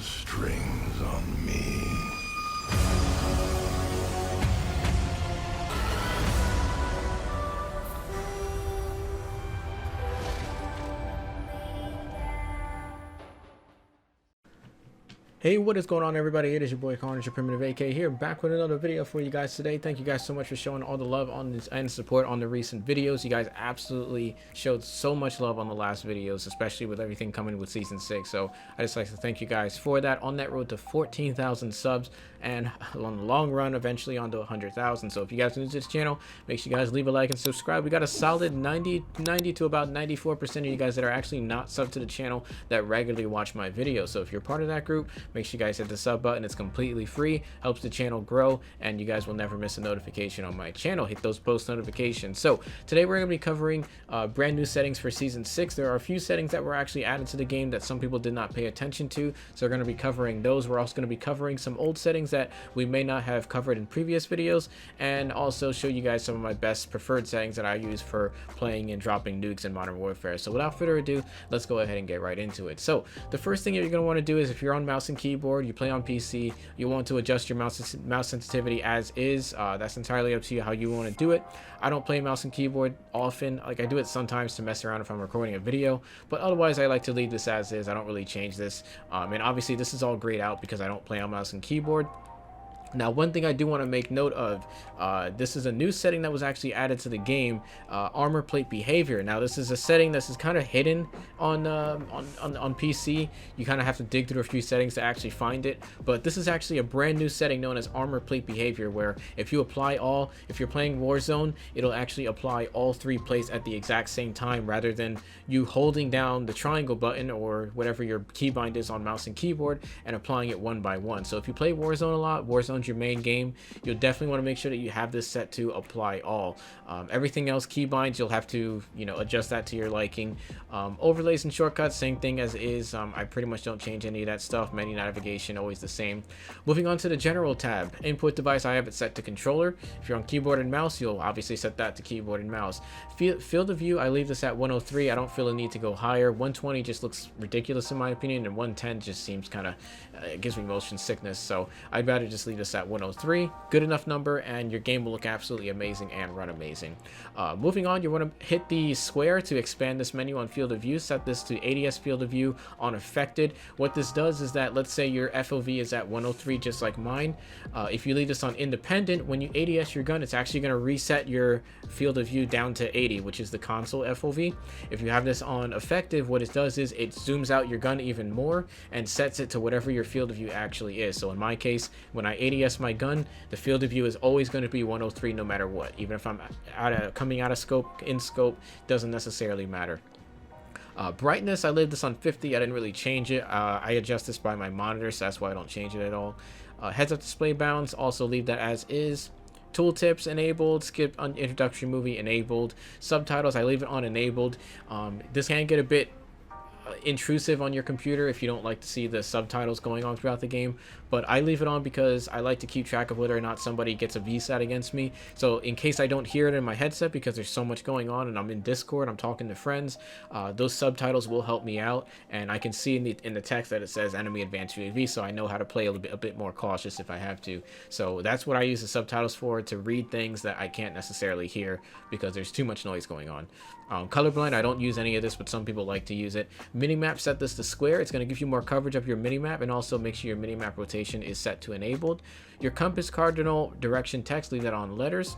strings on me. Hey, what is going on, everybody? It is your boy Carnage, your primitive AK here, back with another video for you guys today. Thank you guys so much for showing all the love on this and support on the recent videos. You guys absolutely showed so much love on the last videos, especially with everything coming with season 6. So I just like to thank you guys for that, on that road to 14,000 subs, and on the long run eventually onto 100,000. So if you guys are new to this channel, make sure you guys leave a like and subscribe. We got a solid 90 to about 94% of you guys that are actually not subbed to the channel that regularly watch my videos. So if you're part of that group, make sure you guys hit the sub button. It's completely free, helps the channel grow, and you guys will never miss a notification on my channel. Hit those post notifications. So today we're going to be covering brand new settings for season 6. There are a few settings that were actually added to the game that some people did not pay attention to, so we're going to be covering those. We're also going to be covering some old settings that we may not have covered in previous videos, and also show you guys some of my best preferred settings that I use for playing and dropping nukes in Modern Warfare. So without further ado, let's go ahead and get right into it. So the first thing you're going to want to do is, if you're on mouse and keyboard, you play on PC, you want to adjust your mouse sensitivity as is. That's entirely up to you how you want to do it. I don't play mouse and keyboard often. Like, I do it sometimes to mess around if I'm recording a video, but otherwise I like to leave this as is. I don't really change this, and obviously this is all grayed out because I don't play on mouse and keyboard. Now, one thing I do want to make note of, this is a new setting that was actually added to the game, armor plate behavior. Now, this is a setting that is kind of hidden on PC. You kind of have to dig through a few settings to actually find it, but this is actually a brand new setting known as armor plate behavior, where if you apply all, if you're playing Warzone, it'll actually apply all 3 plates at the exact same time, rather than you holding down the triangle button or whatever your keybind is on mouse and keyboard and applying it one by one. So if you play Warzone a lot, Warzone's your main game, you'll definitely want to make sure that you have this set to apply all. Everything else, keybinds, you'll have to, adjust that to your liking. Overlays and shortcuts, same thing as is. I pretty much don't change any of that stuff. Menu navigation, always the same. Moving on to the general tab, input device, I have it set to controller. If you're on keyboard and mouse, you'll obviously set that to keyboard and mouse. Field of view, I leave this at 103. I don't feel a need to go higher. 120 just looks ridiculous in my opinion, and 110 just seems kind of, it gives me motion sickness, so I'd rather just leave this at 103. Good enough number, and your game will look absolutely amazing and run amazing. Moving on, you want to hit the square to expand this menu on field of view. Set this to ADS field of view on affected. What this does is that, let's say your FOV is at 103 just like mine. If you leave this on independent, when you ADS your gun, it's actually going to reset your field of view down to 80, which is the console FOV. If you have this on effective, what it does is it zooms out your gun even more and sets it to whatever your field of view actually is. So in my case, when I ADS my gun, the field of view is always going to be 103 no matter what. Even if I'm coming out of scope, in scope, doesn't necessarily matter. Brightness, I leave this on 50. I didn't really change it. I adjust this by my monitor, so that's why I don't change it at all. Heads up display bounds, also leave that as is. Tooltips enabled, skip on introductory movie enabled. Subtitles, I leave it on enabled. This can get a bit intrusive on your computer if you don't like to see the subtitles going on throughout the game, but I leave it on because I like to keep track of whether or not somebody gets a VSAT against me. So in case I don't hear it in my headset because there's so much going on and I'm in Discord, I'm talking to friends, those subtitles will help me out, and I can see in the text that it says enemy advanced UAV, so I know how to play a bit more cautious if I have to. So that's what I use the subtitles for, to read things that I can't necessarily hear because there's too much noise going on. Colorblind, I don't use any of this, but some people like to use it. Minimap, set this to square. It's going to give you more coverage of your minimap, and also make sure your minimap rotation is set to enabled. Your compass cardinal direction text, leave that on letters.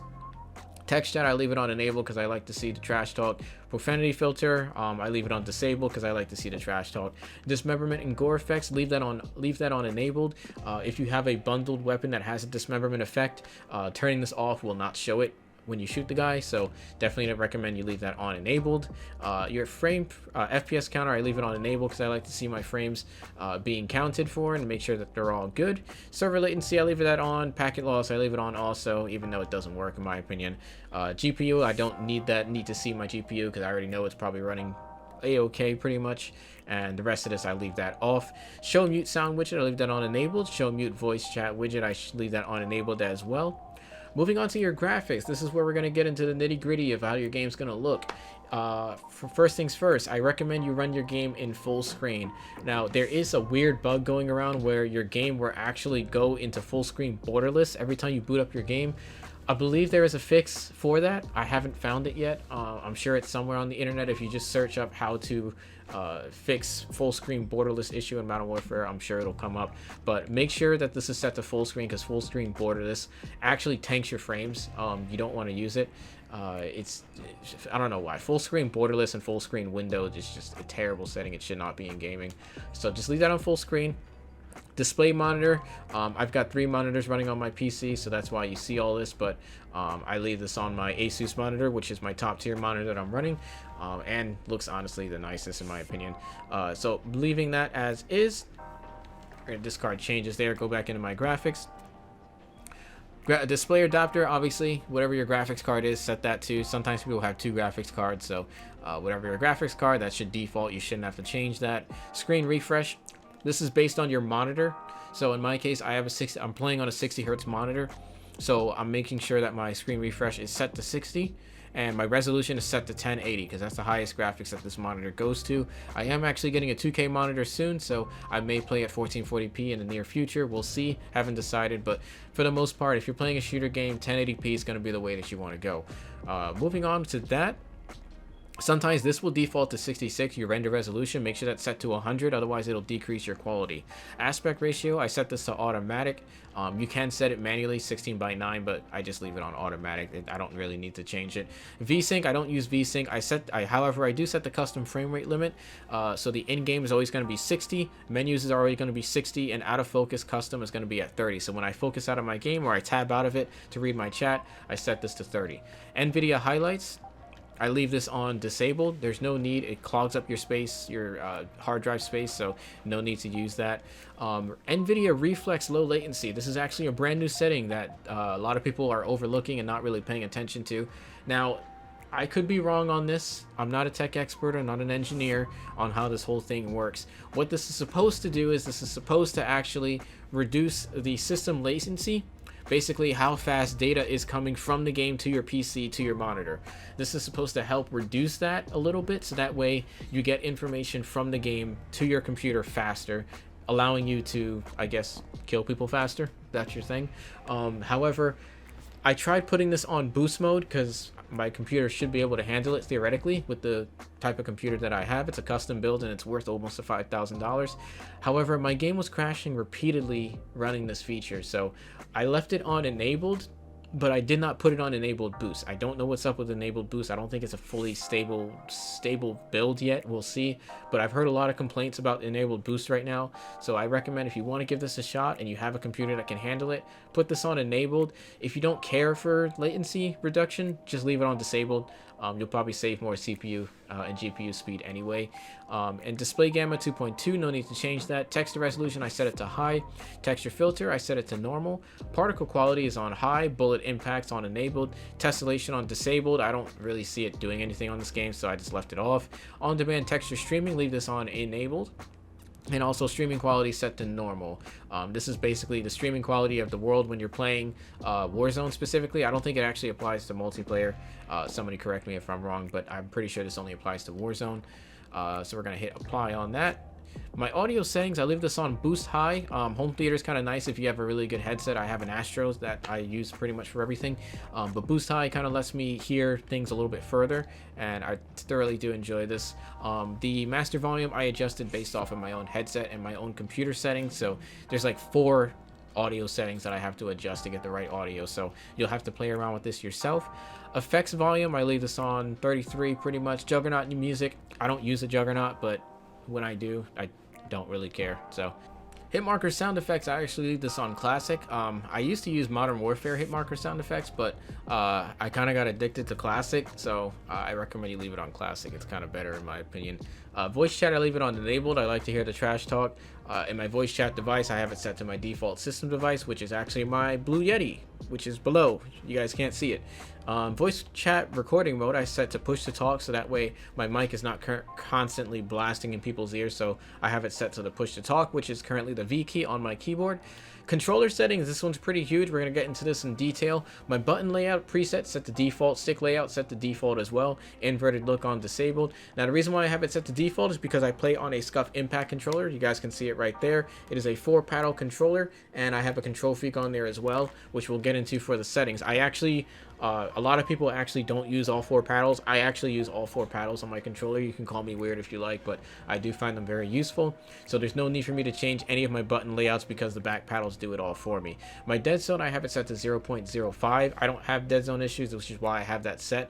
Text chat, I leave it on enabled because I like to see the trash talk. Profanity filter, I leave it on disabled because I like to see the trash talk. Dismemberment and gore effects, leave that on enabled. If you have a bundled weapon that has a dismemberment effect, turning this off will not show it when you shoot the guy, so definitely recommend you leave that on enabled. Your frame FPS counter, I leave it on enabled because I like to see my frames being counted for and make sure that they're all good. Server latency, I leave that on. Packet loss, I leave it on also, even though it doesn't work in my opinion. GPU, I don't need to see my GPU because I already know it's probably running a-okay pretty much, and the rest of this I leave that off. Show mute sound widget, I leave that on enabled. Show mute voice chat widget, I should leave that on enabled as well. Moving on to your graphics, this is where we're going to get into the nitty gritty of how your game's going to look. for first things first, I recommend you run your game in full screen. Now, there is a weird bug going around where your game will actually go into full screen borderless every time you boot up your game. I believe there is a fix for that. I haven't found it yet. I'm sure it's somewhere on the internet. If you just search up how to fix full screen borderless issue in Modern Warfare, I'm sure it'll come up. But make sure that this is set to full screen, because full screen borderless actually tanks your frames. You don't want to use it. I don't know why. Full screen borderless and full screen window is just a terrible setting. It should not be in gaming. So just leave that on full screen. Display monitor, I've got 3 monitors running on my PC, so that's why you see all this, but I leave this on my Asus monitor, which is my top tier monitor that I'm running, and looks honestly the nicest in my opinion. So leaving that as is. Discard changes there, go back into my graphics. Display adapter, obviously whatever your graphics card is, set that to. Sometimes people have 2 graphics cards, so whatever your graphics card, that should default. You shouldn't have to change that. Screen refresh, this is based on your monitor. So in my case, I have I'm playing on a 60 hertz monitor, so I'm making sure that my screen refresh is set to 60 and my resolution is set to 1080, because that's the highest graphics that this monitor goes to. I am actually getting a 2K monitor soon, so I may play at 1440p in the near future. We'll see, haven't decided, but for the most part, if you're playing a shooter game, 1080p is going to be the way that you want to go. Moving on to that, sometimes this will default to 66, your render resolution. Make sure that's set to 100, otherwise it'll decrease your quality. Aspect ratio, I set this to automatic. You can set it manually, 16:9, but I just leave it on automatic. I don't really need to change it. VSync, I don't use VSync. However, I do set the custom frame rate limit. So the in-game is always going to be 60, menus is already going to be 60, and out of focus custom is going to be at 30. So when I focus out of my game or I tab out of it to read my chat, I set this to 30. NVIDIA highlights, I leave this on disabled. There's no need. It clogs up your space, your hard drive space, so no need to use that. NVIDIA Reflex low latency. This is actually a brand new setting that a lot of people are overlooking and not really paying attention to. Now, I could be wrong on this. I'm not a tech expert. I'm not an engineer on how this whole thing works. What this is supposed to do is this is supposed to actually reduce the system latency. Basically, how fast data is coming from the game to your PC to your monitor. This is supposed to help reduce that a little bit, so that way you get information from the game to your computer faster, allowing you to, I guess, kill people faster. That's your thing. However, I tried putting this on boost mode because my computer should be able to handle it theoretically with the type of computer that I have. It's a custom build and it's worth almost $5,000. However, my game was crashing repeatedly running this feature, so I left it on enabled, but I did not put it on enabled boost. I don't know what's up with enabled boost. I don't think it's a fully stable build yet. We'll see, but I've heard a lot of complaints about enabled boost right now, so I recommend if you want to give this a shot and you have a computer that can handle it, put this on enabled. If you don't care for latency reduction, just leave it on disabled. You'll probably save more CPU and GPU speed anyway. And display gamma 2.2, no need to change that. Texture resolution, I set it to high. Texture filter, I set it to normal. Particle quality is on high. Bullet impacts on enabled. Tessellation on disabled. I don't really see it doing anything on this game, so I just left it off. On-demand texture streaming, leave this on enabled. And also streaming quality set to normal. This is basically the streaming quality of the world when you're playing Warzone specifically. I don't think it actually applies to multiplayer. Somebody correct me if I'm wrong, but I'm pretty sure this only applies to Warzone. So we're going to hit apply on that. My audio settings, I leave this on boost high. Home theater is kind of nice if you have a really good headset. I have an Astros that I use pretty much for everything, but boost high kind of lets me hear things a little bit further, and I thoroughly do enjoy this. The master volume I adjusted based off of my own headset and my own computer settings, so there's like 4 audio settings that I have to adjust to get the right audio, so you'll have to play around with this yourself. Effects volume, I leave this on 33 pretty much. Juggernaut music, I don't use a Juggernaut, but when I do, I don't really care. So hit marker sound effects, I actually leave this on classic. I used to use Modern Warfare hit marker sound effects, but I kind of got addicted to classic, so I recommend you leave it on classic. It's kind of better in my opinion. Voice chat, I leave it on enabled. I like to hear the trash talk. In my voice chat device, I have it set to my default system device, which is actually my Blue Yeti, which is below. You guys can't see it. Voice chat recording mode I set to push to talk, so that way my mic is not constantly blasting in people's ears, so I have it set to the push to talk, which is currently the V key on my keyboard. Controller settings, this one's pretty huge. We're going to get into this in detail. My button layout preset set to default, stick layout set to default as well, inverted look on disabled. Now the reason why I have it set to default is because I play on a Scuff Impact controller. You guys can see it right there. It is a 4-paddle controller, and I have a control freak on there as well, which we'll get into for the settings. I actually a lot of people actually don't use all 4 paddles. I actually use all 4 paddles on my controller. You can call me weird if you like, but I do find them very useful. So there's no need for me to change any of my button layouts because the back paddles do it all for me. My dead zone, I have it set to 0.05. I don't have dead zone issues, which is why I have that set.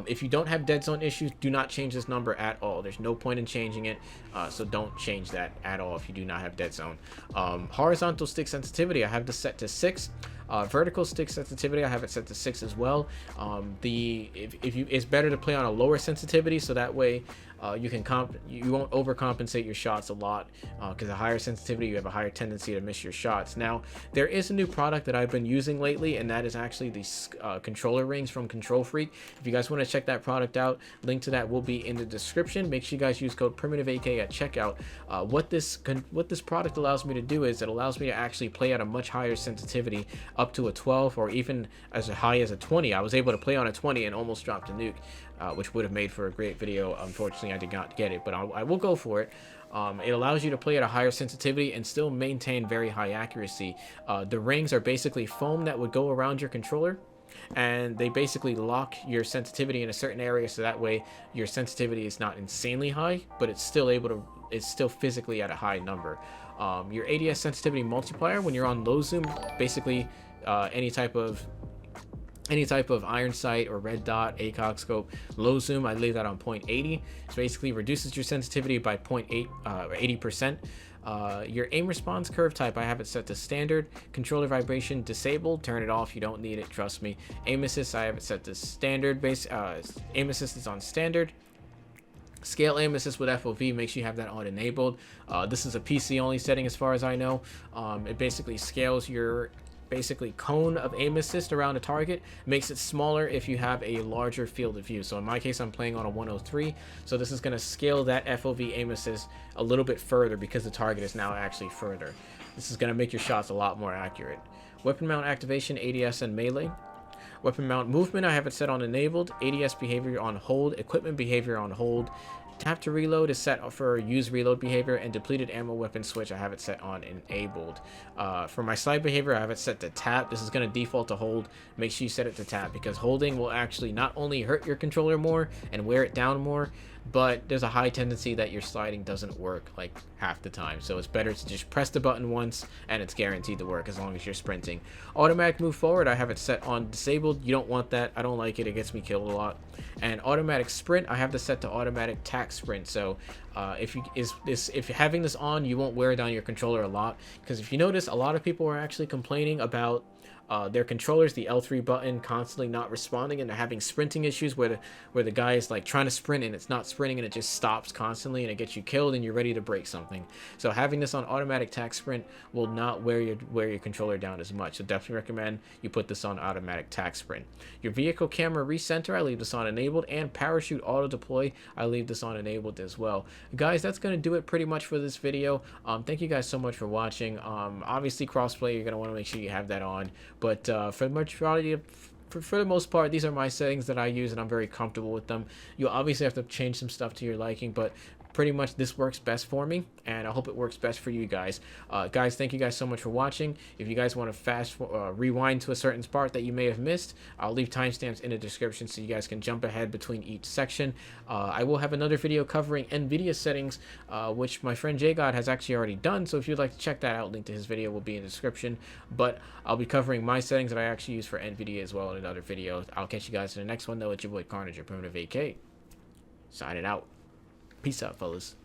If you don't have dead zone issues, do not change this number at all. There's no point in changing it, so don't change that at all if you do not have dead zone. Horizontal stick sensitivity, I have this set to 6. Vertical stick sensitivity, I have it set to 6 as well. It's better to play on a lower sensitivity, so that way you won't overcompensate your shots a lot, because a higher sensitivity, you have a higher tendency to miss your shots. Now there is a new product that I've been using lately, and that is actually these controller rings from Control Freak. If you guys want to check that product out, link to that will be in the description. Make sure you guys use code PrimitiveAK at checkout. What this product allows me to do is it allows me to actually play at a much higher sensitivity, up to a 12 or even as high as a 20. I was able to play on a 20 and almost dropped a nuke, which would have made for a great video. Unfortunately, I did not get it, but I will go for it. It allows you to play at a higher sensitivity and still maintain very high accuracy. The rings are basically foam that would go around your controller, and they basically lock your sensitivity in a certain area, so that way your sensitivity is not insanely high, but it's still physically at a high number. Your ADS sensitivity multiplier, when you're on low zoom, basically any type of iron sight or red dot, ACOG scope, low zoom, I leave that on 0.80. So basically reduces your sensitivity by 80%. Your aim response curve type, I have it set to standard. Controller vibration disabled, turn it off, you don't need it, trust me. Aim assist, I have it set to standard. Aim assist is on standard. Scale aim assist with FOV, make sure you have that on enabled. This is a PC only setting as far as I know. It basically scales your cone of aim assist around a target, makes it smaller if you have a larger field of view. So in my case, I'm playing on a 103, so this is going to scale that FOV aim assist a little bit further because the target is now actually further. This is going to make your shots a lot more accurate. Weapon mount activation, ADS and melee. Weapon mount movement, I have it set on enabled. ADS behavior on hold. Equipment behavior on hold. Tap to reload is set for use reload behavior, and depleted ammo weapon switch, I have it set on enabled. For my slide behavior, I have it set to tap. This is going to default to hold. Make sure you set it to tap, because holding will actually not only hurt your controller more and wear it down more, but there's a high tendency that your sliding doesn't work like half the time. So it's better to just press the button once and it's guaranteed to work as long as you're sprinting. Automatic move forward, I have it set on disabled. You don't want that. I don't like it. It gets me killed a lot. And automatic sprint, I have this set to automatic tack sprint. So if having this on, you won't wear down your controller a lot, because if you notice, a lot of people are actually complaining about their controllers, the L3 button constantly not responding, and they're having sprinting issues where the guy is like trying to sprint and it's not sprinting and it just stops constantly and it gets you killed and you're ready to break something. So having this on automatic tack sprint will not wear your controller down as much. So definitely recommend you put this on automatic tack sprint. Your vehicle camera recenter, I leave this on enabled, and parachute auto deploy, I leave this on enabled as well. Guys, that's going to do it pretty much for this video. Thank you guys so much for watching. Obviously crossplay, you're going to want to make sure you have that on. But for the most part, these are my settings that I use, and I'm very comfortable with them. You'll obviously have to change some stuff to your liking, but pretty much this works best for me, and I hope it works best for you guys. Guys, thank you guys so much for watching. If you guys want to rewind to a certain part that you may have missed, I'll leave timestamps in the description so you guys can jump ahead between each section. I will have another video covering NVIDIA settings, which my friend JGod has actually already done, so if you'd like to check that out, link to his video will be in the description. But I'll be covering my settings that I actually use for NVIDIA as well in another video. I'll catch you guys in the next one, though. It's your boy Carnage, your Primitive AK. Signing out. Peace out, fellas.